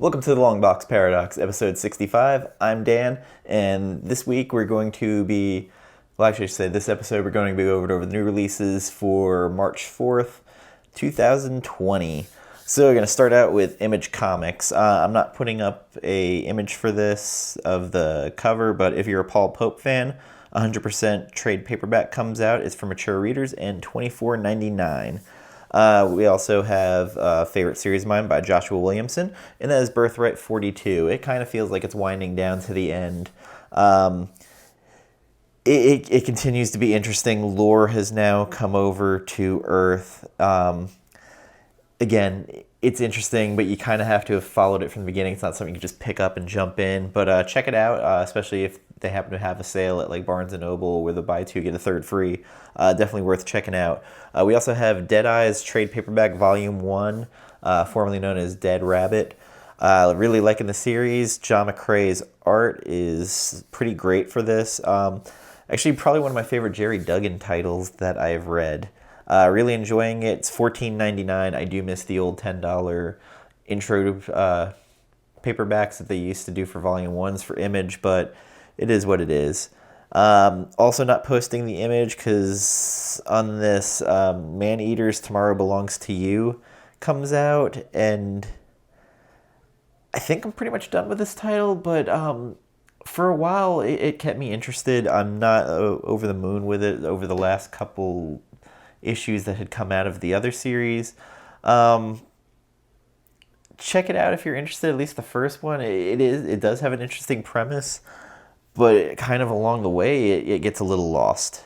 Welcome to the LongBox Paradox, episode 65. I'm Dan, and this week we're going to be, this episode we're going to be going over the new releases for March 4th, 2020. So we're going to start out with Image Comics. I'm not putting up a image for this of the cover, but if you're a Paul Pope fan, 100% trade paperback comes out. It's for mature readers and $24.99. We also have a favorite series of mine by Joshua Williamson, and that is Birthright 42. It kind of feels like it's winding down to the end. It continues to be interesting. Lore has now come over to Earth. Again, it's interesting, but you kind of have to have followed it from the beginning. It's not something you can just pick up and jump in. But check it out, especially if they happen to have a sale at like Barnes & Noble where the buy two, get a third free. Definitely worth checking out. We also have Deadeye's Trade Paperback Volume 1, formerly known as Dead Rabbit. Really liking the series. John McCrae's art is pretty great for this. Actually, probably one of my favorite Jerry Duggan titles that I've read. Really enjoying it. It's $14.99. I do miss the old $10 intro paperbacks that they used to do for Volume 1s for Image, but it is what it is. Also not posting the image because on this Man-Eater's Tomorrow Belongs to You comes out, and I think I'm pretty much done with this title, but for a while it kept me interested. I'm not over the moon with it over the last couple issues that had come out of the other series. Check it out if you're interested, at least the first one. It does have an interesting premise, but kind of along the way it gets a little lost.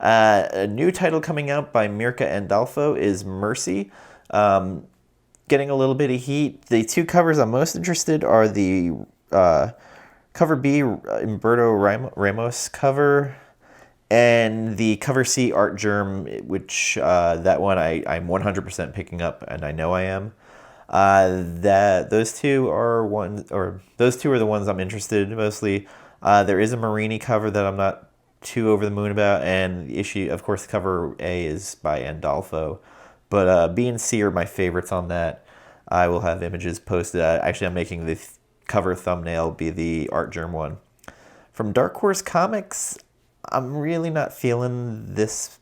A new title coming out by Mirka Andolfo is Mercy. Getting a little bit of heat. The two covers I'm most interested are the cover B Humberto Ramos cover and the cover C Art Germ, which that one I'm 100% picking up, and I know I am. Those two are the ones I'm interested in mostly. There is a Marini cover that I'm not too over the moon about, and the issue, of course, cover A is by Andolfo, but B and C are my favorites on that. I will have images posted. Actually, I'm making the cover thumbnail be the Art Germ one. From Dark Horse Comics, I'm really not feeling this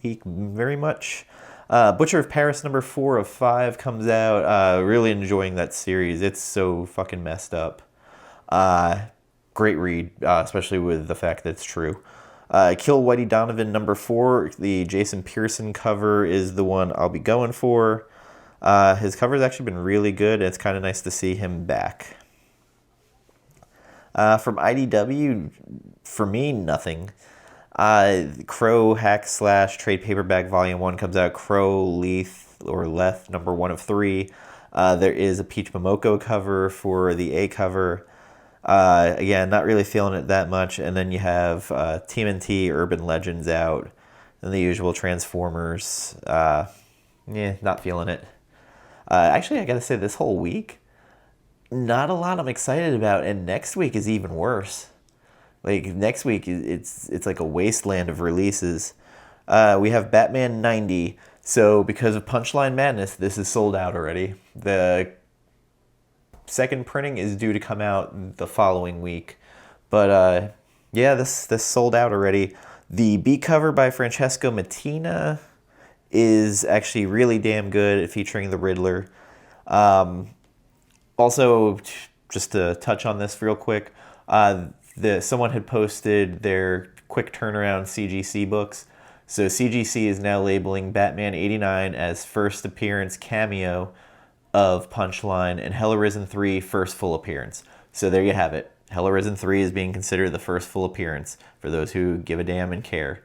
week very much. Butcher of Paris number 4 of 5 comes out. Really enjoying that series. It's so fucking messed up. Great read, especially with the fact that it's true. Kill Whitey Donovan number 4, the Jason Pearson cover is the one I'll be going for. His cover's actually been really good, and it's kind of nice to see him back. From IDW, for me, nothing. Crow Hack Slash Trade Paperback Volume 1 comes out. Crow Leth number 1 of 3. There is a Peach Momoko cover for the A cover. Again, not really feeling it that much. And then you have TMNT Urban Legends out. And the usual Transformers. Not feeling it. Actually, I gotta say, this whole week, not a lot I'm excited about. And next week is even worse. Like, next week, it's like a wasteland of releases. We have Batman 90. So, because of Punchline Madness, this is sold out already. The second printing is due to come out the following week. But, this sold out already. The B cover by Francesco Mattina is actually really damn good, featuring the Riddler. Also, just to touch on this real quick, someone had posted their quick turnaround CGC books. So CGC is now labeling Batman 89 as first appearance cameo of Punchline, and Hell Arisen 3 first full appearance. So there you have it. Hell Arisen 3 is being considered the first full appearance for those who give a damn and care.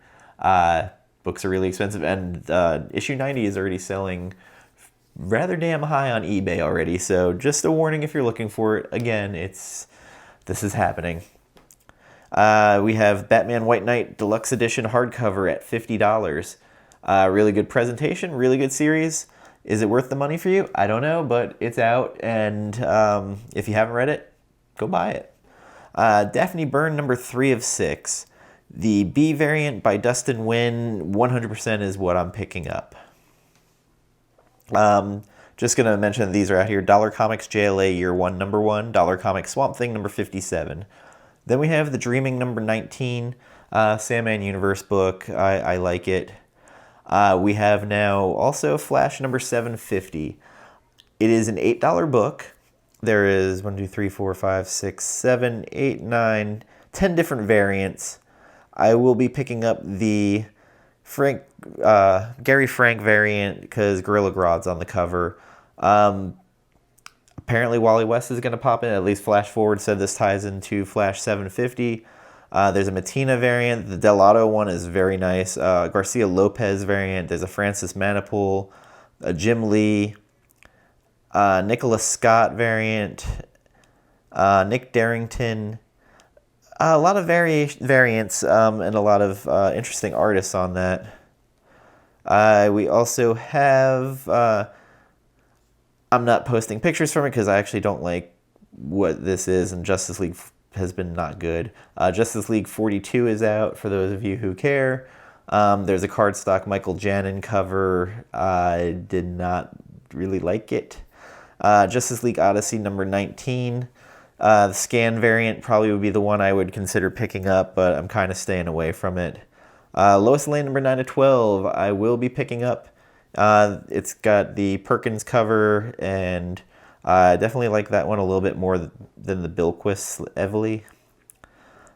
Books are really expensive, and issue 90 is already selling rather damn high on eBay already. So just a warning if you're looking for it. Again, this is happening. We have Batman White Knight Deluxe Edition hardcover at $50. Really good presentation, really good series. Is it worth the money for you? I don't know, but it's out, and if you haven't read it, go buy it. Daphne Byrne number 3 of 6. The B variant by Dustin Nguyen, 100% is what I'm picking up. Just going to mention these are out here. Dollar Comics JLA Year 1, number 1. Dollar Comics Swamp Thing, number 57. Then we have The Dreaming, number 19. Sandman Universe book. I like it. We have now also Flash, number 750. It is an $8 book. There is 1, 2, 3, 4, 5, 6, 7, 8, 9, 10 different variants. I will be picking up the Gary Frank variant because Gorilla Grodd's on the cover. Apparently Wally West is going to pop in. At least Flash Forward said this ties into Flash 750. There's a Matina variant. The Delato one is very nice. Garcia Lopez variant. There's a Francis Manipool, a Jim Lee, Nicholas Scott variant, Nick Darrington. A lot of variants and a lot of interesting artists on that. We also have... I'm not posting pictures from it because I actually don't like what this is, and Justice League has been not good. Justice League 42 is out, for those of you who care. There's a cardstock Michael Janin cover. I did not really like it. Justice League Odyssey number 19. The scan variant probably would be the one I would consider picking up, but I'm kind of staying away from it. Lois Lane number 9 to 12 I will be picking up. It's got the Perkins cover, and I definitely like that one a little bit more than the Bilquist Evely.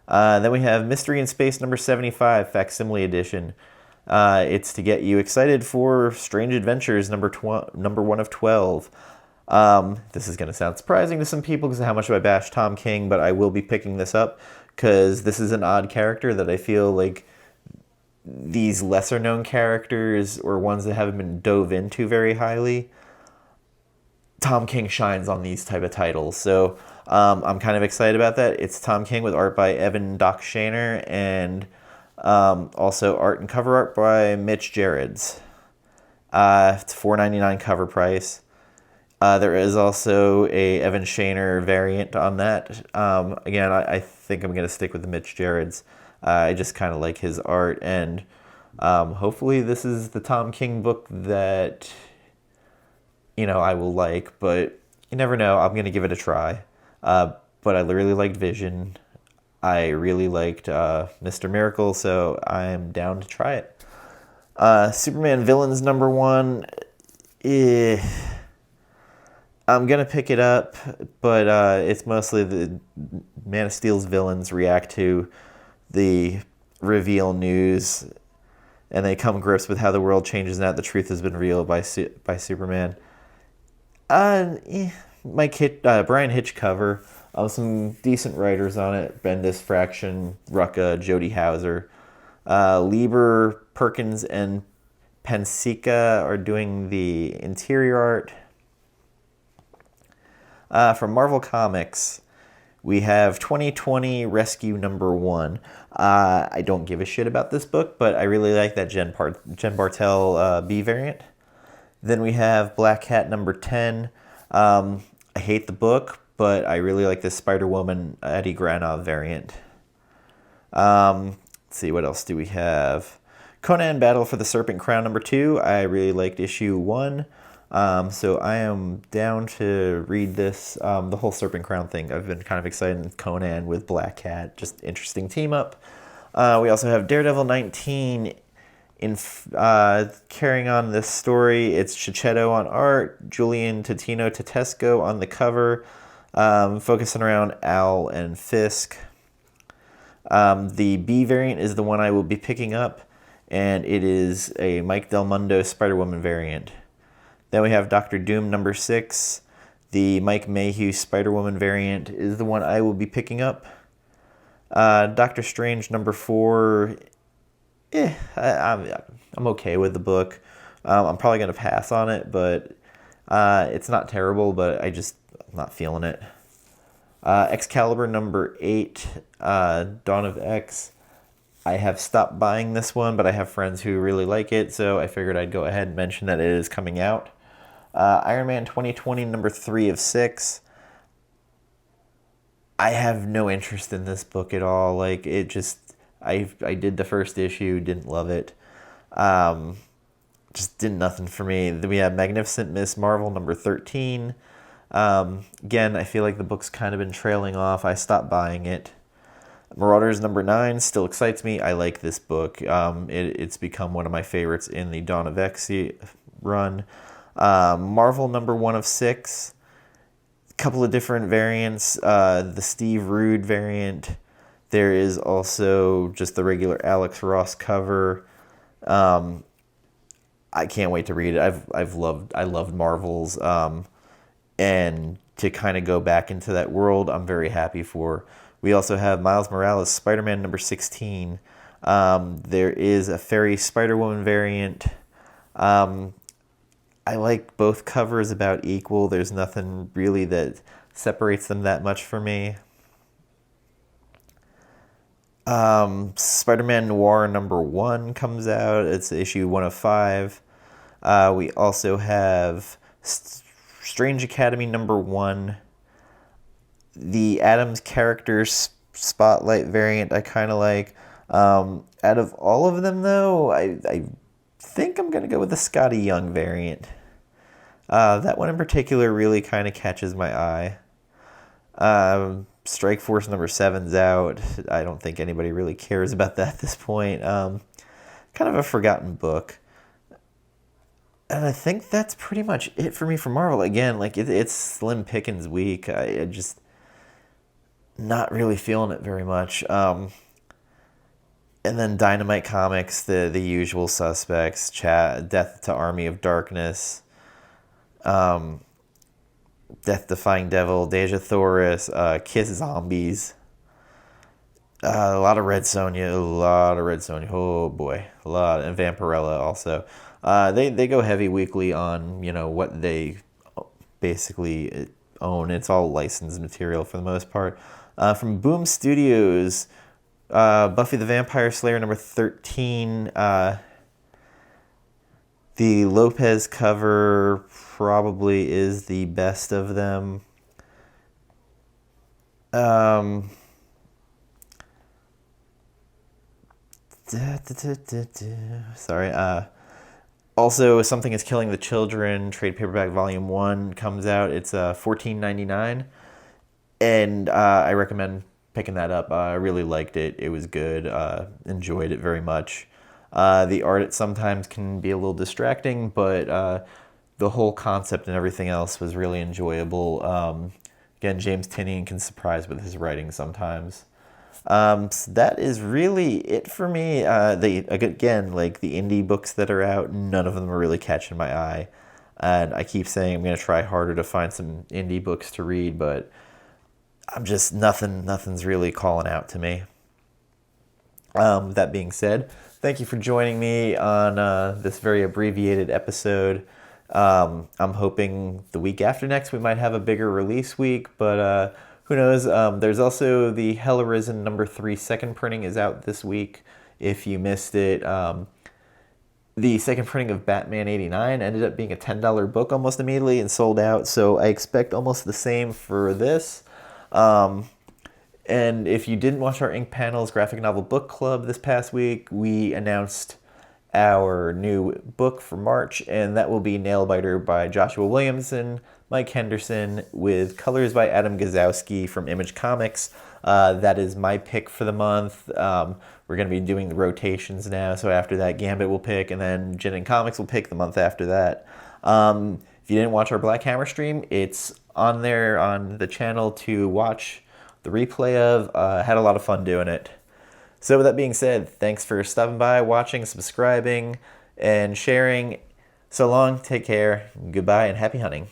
Then we have Mystery in Space number 75, Facsimile Edition. It's to get you excited for Strange Adventures number 1 of 12. This is going to sound surprising to some people because of how much I bash Tom King, but I will be picking this up because this is an odd character that I feel like these lesser known characters or ones that haven't been dove into very highly, Tom King shines on these type of titles. So I'm kind of excited about that. It's Tom King with art by Evan Doc Shaner and also art and cover art by Mitch Gerrards. It's $4.99 cover price. There is also a Evan Shaner variant on that. Again, I think I'm going to stick with the Mitch Gerrards. I just kind of like his art, and hopefully this is the Tom King book that, I will like, but you never know. I'm going to give it a try. But I really liked Vision. I really liked Mr. Miracle, so I'm down to try it. Superman Villains number 1. I'm going to pick it up, but it's mostly the Man of Steel's villains react to the reveal news, and they come grips with how the world changes now that the truth has been revealed by Superman. Brian Hitch cover. Some decent writers on it. Bendis, Fraction, Rucka, Jody Hauser. Lieber, Perkins, and Pensica are doing the interior art. From Marvel Comics, we have 2020 Rescue number 1. I don't give a shit about this book, but I really like that Jen Bartel B variant. Then we have Black Cat number 10. I hate the book, but I really like this Spider-Woman Eddie Granov variant. Let's see, what else do we have? Conan Battle for the Serpent Crown number 2. I really liked issue 1. So I am down to read this, the whole Serpent Crown thing. I've been kind of excited. Conan with Black Cat, just interesting team up. We also have Daredevil 19 in carrying on this story. It's Chichetto on art, Julian Totino Tedesco on the cover, focusing around Al and Fisk. The B variant is the one I will be picking up, and it is a Mike Del Mundo Spider-Woman variant. Then we have Doctor Doom number 6. The Mike Mayhew Spider-Woman variant is the one I will be picking up. Doctor Strange number 4. I'm okay with the book. I'm probably going to pass on it, but it's not terrible, but I'm not feeling it. Excalibur number 8, Dawn of X. I have stopped buying this one, but I have friends who really like it, so I figured I'd go ahead and mention that it is coming out. Iron Man 2020 number 3 of 6. I have no interest in this book at all. Like, it just, I did the first issue, didn't love it. just did nothing for me. Then we have Magnificent Miss Marvel number 13. Again, I feel like the book's kind of been trailing off. I stopped buying it. Marauders number 9 still excites me. I like this book. It's become one of my favorites in the Dawn of X run. Marvel number 1 of 6. A couple of different variants. The Steve Rude variant. There is also just the regular Alex Ross cover. I can't wait to read it. I loved Marvels. And to kind of go back into that world, I'm very happy for. We also have Miles Morales, Spider-Man number 16. There is a Fairy Spider-Woman variant. I like both covers about equal. There's nothing really that separates them that much for me. SpiderMan Noir number 1 comes out. It's issue 1 of 5. We also have Strange Academy number 1. The Adams characters spotlight variant I kind of like. Out of all of them, though, I think I'm going to go with the Scotty Young variant. That one in particular really kind of catches my eye. Strike Force number 7's out. I don't think anybody really cares about that at this point. Kind of a forgotten book. And I think that's pretty much it for me for Marvel. Again, like it's slim pickings week. I just not really feeling it very much. And then Dynamite Comics, the usual suspects, Death to Army of Darkness, Death Defying Devil, Deja Thoris, Kiss Zombies, a lot of Red Sonja, oh boy, a lot, and Vampirella also. They go heavy weekly on, what they basically own. It's all licensed material for the most part. From Boom Studios, Buffy the Vampire Slayer number 13. The Lopez cover probably is the best of them. Sorry. Also, Something is Killing the Children, trade paperback volume 1 comes out. It's $14.99. And I recommend picking that up. I really liked it. It was good. Enjoyed it very much. The art sometimes can be a little distracting, but the whole concept and everything else was really enjoyable. Again, James Tynion can surprise with his writing sometimes. So that is really it for me. Again, like the indie books that are out, none of them are really catching my eye. And I keep saying I'm going to try harder to find some indie books to read, but I'm just nothing's really calling out to me. That being said, thank you for joining me on this very abbreviated episode. I'm hoping the week after next we might have a bigger release week, but who knows? There's also the Hell Arisen number 3 second printing is out this week. If you missed it, the second printing of Batman 89 ended up being a $10 book almost immediately and sold out. So I expect almost the same for this. And if you didn't watch our Ink Panels graphic novel book club this past week, we announced our new book for March, and that will be Nailbiter by Joshua Williamson, Mike Henderson, with colors by Adam Gazowski from Image Comics. That is my pick for the month. We're going to be doing the rotations now, so after that, Gambit will pick, and then Gin and Comics will pick the month after that. If you didn't watch our Black Hammer stream, it's on there on the channel to watch the replay of. Had a lot of fun doing it. So with that being said, thanks for stopping by, watching, subscribing, and sharing. So long, take care, goodbye, and happy hunting.